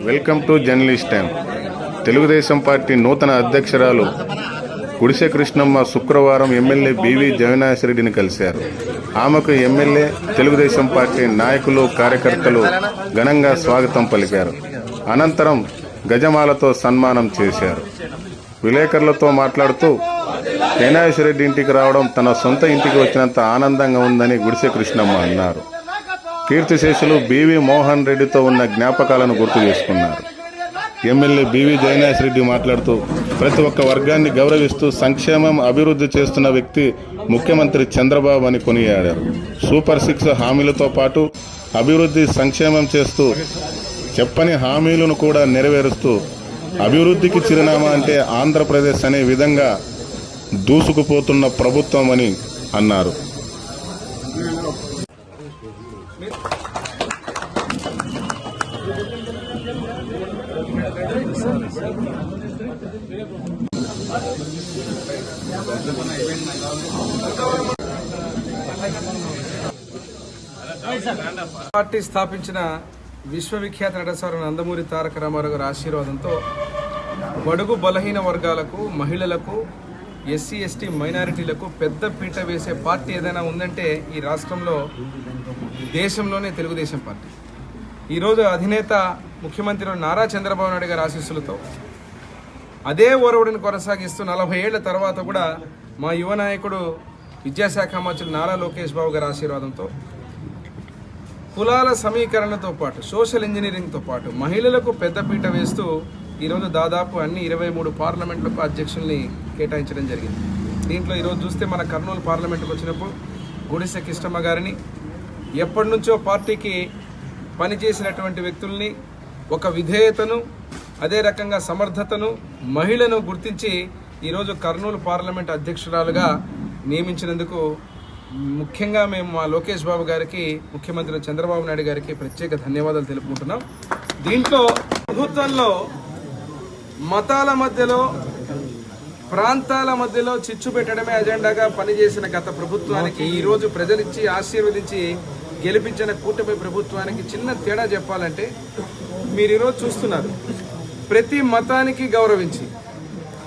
Welcome to journalist time. Telugu Desam party నూతన అధ్యక్షురాలు గుడిసె కృష్ణమ్మ శుక్రవారం ఎమ్మెల్యే బివి జగన్నాథరెడ్డిని కలిశారు. ఆమెకు ఎమ్మెల్యే, తెలుగుదేశం పార్టీ నాయకులు, కార్యకర్తలు ఘనంగా స్వాగతం పలికారు. అనంతరం గజమాలతో సన్మానం చేశారు. విలేకరులతో మాట్లాడుతూ జగన్నాథరెడ్డి ఇంటికి రావడం తన సొంత ఇంటికి వచ్చినంత ఆనందంగా ఉందని గుడిసె కృష్ణమ్మ అన్నారు. కీర్తిశేషులు బివి మోహన్ రెడ్డితో ఉన్న జ్ఞాపకాలను గుర్తు చేసుకున్నారు. ఎమ్మెల్యే బివి జగన్నాథరెడ్డి మాట్లాడుతూ ప్రతి ఒక్క వర్గాన్ని గౌరవిస్తూ సంక్షేమం, అభివృద్ధి చేస్తున్న వ్యక్తి ముఖ్యమంత్రి చంద్రబాబు అని కొనియాడారు. సూపర్ 6 హామీలతో పాటు అభివృద్ధి, సంక్షేమం చేస్తూ చెప్పని హామీలను కూడా నెరవేరుస్తూ అభివృద్ధికి చిరునామా అంటే ఆంధ్రప్రదేశ్ అనే విధంగా దూసుకుపోతున్న ప్రభుత్వం అని అన్నారు. పార్టీ స్థాపించిన విశ్వవిఖ్యాత నటసారు నందమూరి తారక రామారావు గారి ఆశీర్వాదంతో బడుగు బలహీన వర్గాలకు, మహిళలకు, ఎస్సీ ఎస్టీ మైనారిటీలకు పెద్ద పీట వేసే పార్టీ ఏదైనా ఉందంటే ఈ రాష్ట్రంలో, దేశంలోనే తెలుగుదేశం పార్టీ. ఈరోజు అధినేత ముఖ్యమంత్రి నారా చంద్రబాబు నాయుడు గారి ఆశీస్సులతో అదే ఓరవడిని కొనసాగిస్తూ 40 ఏళ్ల తర్వాత కూడా మా యువ నాయకుడు విద్యాశాఖ మంత్రి నారా లోకేష్ బాబు గారి ఆశీర్వాదంతో కులాల సమీకరణతో పాటు, సోషల్ ఇంజనీరింగ్తో పాటు మహిళలకు పెద్దపీట వేస్తూ ఈరోజు దాదాపు అన్ని 23 పార్లమెంట్లకు అధ్యక్షుల్ని కేటాయించడం జరిగింది. దీంట్లో ఈరోజు చూస్తే మన కర్నూలు పార్లమెంటుకు వచ్చినప్పుడు గుడిసె కృష్ణమ్మ గారిని, ఎప్పటి నుంచో పార్టీకి పనిచేసినటువంటి వ్యక్తుల్ని, ఒక విధేయతను, అదే రకంగా సమర్థతను, మహిళను గుర్తించి ఈరోజు కర్నూలు పార్లమెంట్ అధ్యక్షురాలుగా నియమించినందుకు ముఖ్యంగా మేము మా లోకేష్ బాబు గారికి, ముఖ్యమంత్రి చంద్రబాబు నాయుడు గారికి ప్రత్యేక ధన్యవాదాలు తెలుపుకుంటున్నాం. దీంట్లో ప్రభుత్వంలో మతాల మధ్యలో, ప్రాంతాల మధ్యలో చిచ్చు పెట్టడమే అజెండాగా పనిచేసిన గత ప్రభుత్వానికి, ఈరోజు ప్రజలిచ్చి ఆశీర్వదించి గెలిపించిన కూటమి ప్రభుత్వానికి చిన్న తేడా చెప్పాలంటే, మీరు ఈరోజు చూస్తున్నారు, ప్రతి మతానికి గౌరవించి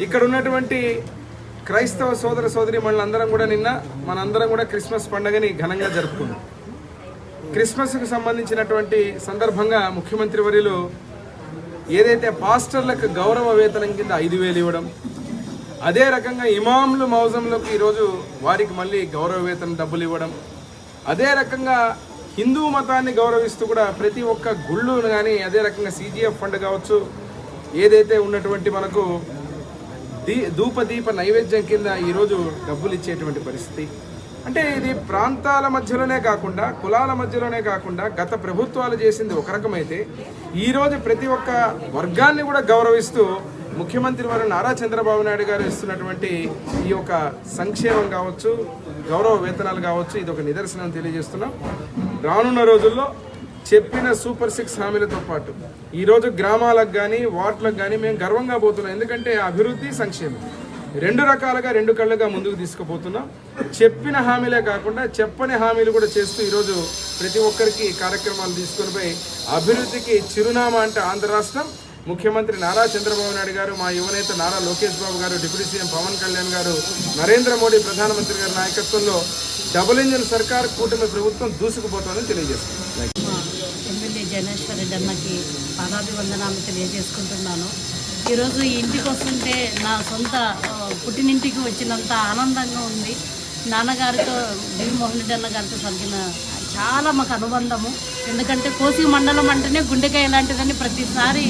ఇక్కడ ఉన్నటువంటి క్రైస్తవ సోదర సోదరి మనందరం కూడా మనందరం కూడా క్రిస్మస్ పండుగని ఘనంగా జరుపుకున్నాం. క్రిస్మస్కు సంబంధించినటువంటి సందర్భంగా ముఖ్యమంత్రి వర్యులు ఏదైతే పాస్టర్లకు గౌరవ వేతనం కింద 5,000 ఇవ్వడం, అదే రకంగా ఇమాంలు మౌజంలోకి ఈరోజు వారికి మళ్ళీ గౌరవ వేతనం డబ్బులు ఇవ్వడం, అదే రకంగా హిందూ మతాన్ని గౌరవిస్తూ కూడా ప్రతి ఒక్క గుళ్ళును కానీ, అదే రకంగా CGF ఫండ్ కావచ్చు, ఏదైతే ఉన్నటువంటి మనకు ధూపదీప నైవేద్యం కింద ఈరోజు డబ్బులు ఇచ్చేటువంటి పరిస్థితి. అంటే ఇది ప్రాంతాల మధ్యలోనే కాకుండా, కులాల మధ్యలోనే కాకుండా గత ప్రభుత్వాలు చేసింది ఒక రకమైతే, ఈరోజు ప్రతి ఒక్క వర్గాన్ని కూడా గౌరవిస్తూ ముఖ్యమంత్రి వారు నారా చంద్రబాబు నాయుడు గారు ఇస్తున్నటువంటి ఈ యొక్క సంక్షేమం కావచ్చు, గౌరవ వేతనాలు కావచ్చు, ఇది ఒక నిదర్శనం తెలియజేస్తున్నాం. రానున్న రోజుల్లో చెప్పిన సూపర్ 6 హామీలతో పాటు ఈరోజు గ్రామాలకు కానీ, వార్డులకు కానీ మేము గర్వంగా పోతున్నాం. ఎందుకంటే అభివృద్ధి, సంక్షేమం రెండు రకాలుగా, రెండు కళ్ళుగా ముందుకు తీసుకుపోతున్నాం. చెప్పిన హామీలే కాకుండా చెప్పని హామీలు కూడా చేస్తూ ఈరోజు ప్రతి ఒక్కరికి కార్యక్రమాలు తీసుకొని పోయి అభివృద్ధికి చిరునామా అంటే ఆంధ్ర రాష్ట్రం. ముఖ్యమంత్రి నారా చంద్రబాబు నాయుడు గారు, మా యువనేత నారా లోకేష్ బాబు గారు, డిప్యూటీ సీఎం పవన్ కళ్యాణ్ గారు, నరేంద్ర మోడీ ప్రధానమంత్రి గారి నాయకత్వంలో డబుల్ ఇంజిన్ సర్కార్, కూటమి ప్రభుత్వం దూసుకుపోతుందని తెలియజేస్తుంది. ఎమ్మెల్యే జగన్నాథరెడ్డి అన్నకి పాదాభివందనాలు తెలియజేసుకుంటున్నాను. ఈరోజు ఈ ఇంటికి వస్తుంటే నా సొంత పుట్టినింటికి వచ్చినంత ఆనందంగా ఉంది. నాన్నగారితో, బివి మోహన్ రెడ్డి అన్న గారితో కలిగిన చాలా మాకు అనుబంధము. ఎందుకంటే కోసి మండలం అంటేనే గుండెకాయ లాంటిదని ప్రతిసారి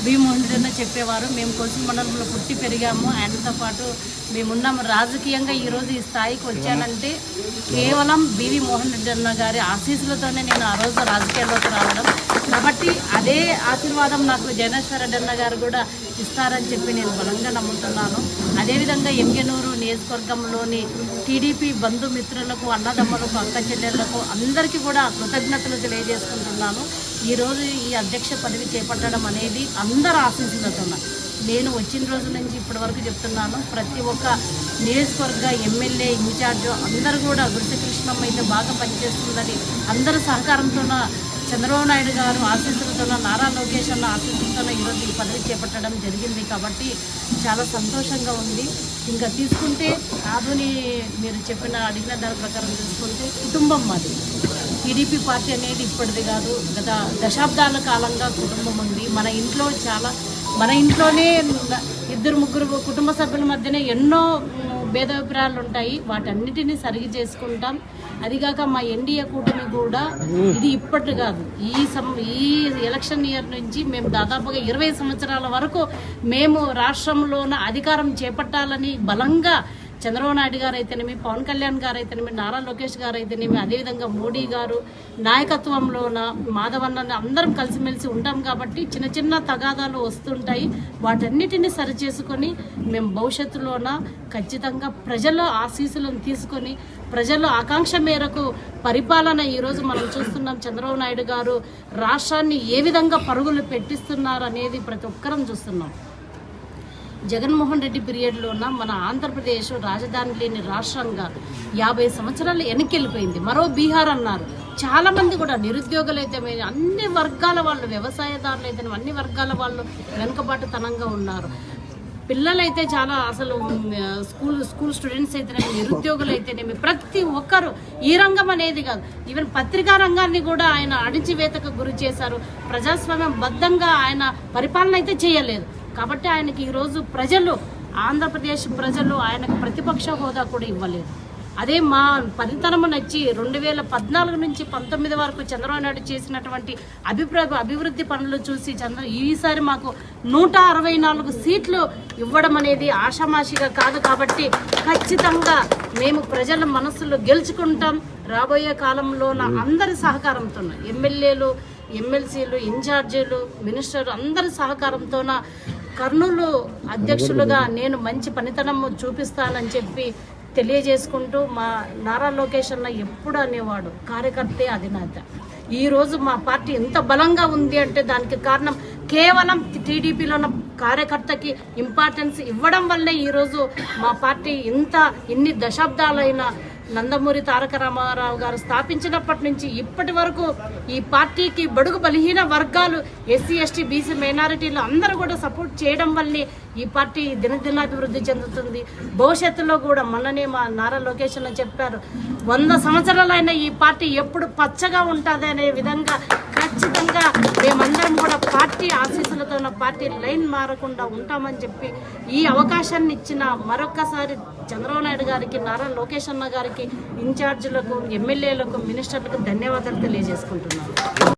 బివి మోహన్ రెడ్డి అన్న చెప్పేవారు. మేము కోసి మండలంలో పుట్టి పెరిగాము. ఆయనతో పాటు మేమున్నాము. రాజకీయంగా ఈరోజు ఈ స్థాయికి వచ్చానంటే కేవలం బివి మోహన్ రెడ్డి అన్న గారి ఆశీస్సులతోనే నేను ఆ రోజు రాజకీయాల్లోకి రావడం. కాబట్టి అదే ఆశీర్వాదం నాకు జగన్నాథరెడ్డి అన్న గారు కూడా ఇస్తారని చెప్పి నేను బలంగా నమ్ముతున్నాను. అదేవిధంగా ఎంగెనూరు నియోజకవర్గంలోని టీడీపీ బంధుమిత్రులకు, అన్నదమ్ములకు, అక్క చెల్లెళ్లకు అందరికీ కూడా కృతజ్ఞతలు తెలియజేసుకుంటున్నాను. ఈరోజు ఈ అధ్యక్ష పదవి చేపట్టడం అనేది అందరు ఆశీస్సులతో, నేను వచ్చిన రోజు నుంచి ఇప్పటి వరకు చెప్తున్నాను, ప్రతి ఒక్క నియోజకవర్గ ఎమ్మెల్యే ఇన్ఛార్జ్ అందరూ కూడా గుడిసె కృష్ణమ్మ అయితే బాగా పనిచేస్తుందని అందరూ సహకారంతో చంద్రబాబు నాయుడు గారు ఆశీస్సులతోనో నారా లోకేష్ అన్న ఆశీస్సులతోనో ఈరోజు ఈ పదవి చేపట్టడం జరిగింది కాబట్టి చాలా సంతోషంగా ఉంది. ఇంకా తీసుకుంటే ఆధుని మీరు అడిగిన దాని ప్రకారం తీసుకుంటే కుటుంబం మాది. టీడీపీ పార్టీ అనేది ఇప్పటిది కాదు, గత దశాబ్దాల కాలంగా కుటుంబం ఉంది. మన ఇంట్లోనే 2-3 కుటుంబ సభ్యుల మధ్యనే ఎన్నో భేదాభిప్రాయాలు ఉంటాయి. వాటన్నిటిని సరిగి చేసుకుంటాం. అదిగాక మా ఎన్డీఏ కూటమి కూడా ఇది ఇప్పటి కాదు, ఈ ఎలక్షన్ ఇయర్ నుంచి మేము దాదాపుగా 20 సంవత్సరాల వరకు మేము రాష్ట్రంలోన అధికారం చేపట్టాలని బలంగా చంద్రబాబు నాయుడు గారు అయితేనేమి, పవన్ కళ్యాణ్ గారు అయితేనేమి, నారా లోకేష్ గారు అయితేనేమి, అదేవిధంగా మోడీ గారు నాయకత్వంలోన మాధవన్న అందరం కలిసిమెలిసి ఉంటాం కాబట్టి చిన్న చిన్న తగాదాలు వస్తుంటాయి. వాటన్నిటిని సరిచేసుకొని మేము భవిష్యత్తులోన ఖచ్చితంగా ప్రజల ఆశీస్సులను తీసుకొని ప్రజల ఆకాంక్ష మేరకు పరిపాలన ఈరోజు మనం చూస్తున్నాం. చంద్రబాబు నాయుడు గారు రాష్ట్రాన్ని ఏ విధంగా పరుగులు పెట్టిస్తున్నారు అనేది ప్రతి ఒక్కరం చూస్తున్నాం. జగన్మోహన్ రెడ్డి పీరియడ్లోన మన ఆంధ్రప్రదేశ్ రాజధాని లేని రాష్ట్రంగా 50 సంవత్సరాలు వెనక్కి మరో బీహార్ అన్నారు. చాలా మంది కూడా నిరుద్యోగులు అయితే అన్ని వర్గాల వాళ్ళు, వ్యవసాయదారులు అయితే అన్ని వర్గాల వాళ్ళు వెనుకబాటుతనంగా ఉన్నారు. పిల్లలైతే చాలా అసలు స్కూల్ స్టూడెంట్స్ అయితేనేమి, నిరుద్యోగులు అయితేనేమి, ప్రతి ఒక్కరు ఈ రంగం అనేది కాదు, ఈవెన్ పత్రికా రంగాన్ని కూడా ఆయన అణిచివేతకు గురి చేశారు. ప్రజాస్వామ్యం బద్ధంగా ఆయన పరిపాలన అయితే చేయలేదు. కాబట్టి ఆయనకి ఈరోజు ఆంధ్రప్రదేశ్ ప్రజలు ఆయనకు ప్రతిపక్ష హోదా కూడా ఇవ్వలేదు. అదే మా పనితనము నచ్చి 2014 నుంచి 19 వరకు చంద్రబాబు నాయుడు చేసినటువంటి అభివృద్ధి పనులు చూసి ఈసారి మాకు 164 సీట్లు ఇవ్వడం అనేది ఆషామాషిగా కాదు. కాబట్టి ఖచ్చితంగా మేము ప్రజల మనస్సులో గెలుచుకుంటాం. రాబోయే కాలంలోన అందరి సహకారంతో, ఎమ్మెల్యేలు, ఎమ్మెల్సీలు, ఇన్ఛార్జీలు, మినిస్టర్ అందరి సహకారంతోన కర్నూలు అధ్యక్షులుగా నేను మంచి పనితనం చూపిస్తానని చెప్పి తెలియజేసుకుంటూ, మా నారా లోకేష్ అన్న ఎప్పుడు అనేవాడు కార్యకర్తే అధినేత. ఈరోజు మా పార్టీ ఎంత బలంగా ఉంది అంటే దానికి కారణం కేవలం టీడీపీలో ఉన్న కార్యకర్తకి ఇంపార్టెన్స్ ఇవ్వడం వల్లే ఈరోజు మా పార్టీ ఇన్ని దశాబ్దాలైన నందమూరి తారక రామారావు గారు స్థాపించినప్పటి నుంచి ఇప్పటి వరకు ఈ పార్టీకి బడుగు బలహీన వర్గాలు, ఎస్సీ, ఎస్టీ, బీసీ, మైనారిటీలు అందరూ కూడా సపోర్ట్ చేయడం వల్లే ఈ పార్టీ దినదినాభివృద్ధి చెందుతుంది. భవిష్యత్తులో కూడా మొన్ననే మా నారా లోకేష్ అని చెప్పారు, 100 సంవత్సరాలైనా ఈ పార్టీ ఎప్పుడు పచ్చగా ఉంటుంది అనే విధంగా ఖచ్చితంగా మేమందరం కూడా పార్టీ ఆశీస్సులతో పార్టీ లైన్ మారకుండా ఉంటామని చెప్పి ఈ అవకాశాన్ని ఇచ్చిన మరొక్కసారి చంద్రబాబు నాయుడు గారికి, నారా లోకేష్ అన్న గారికి, ఇన్ఛార్జీలకు, ఎమ్మెల్యేలకు, మినిస్టర్లకు ధన్యవాదాలు తెలియజేసుకుంటున్నాను.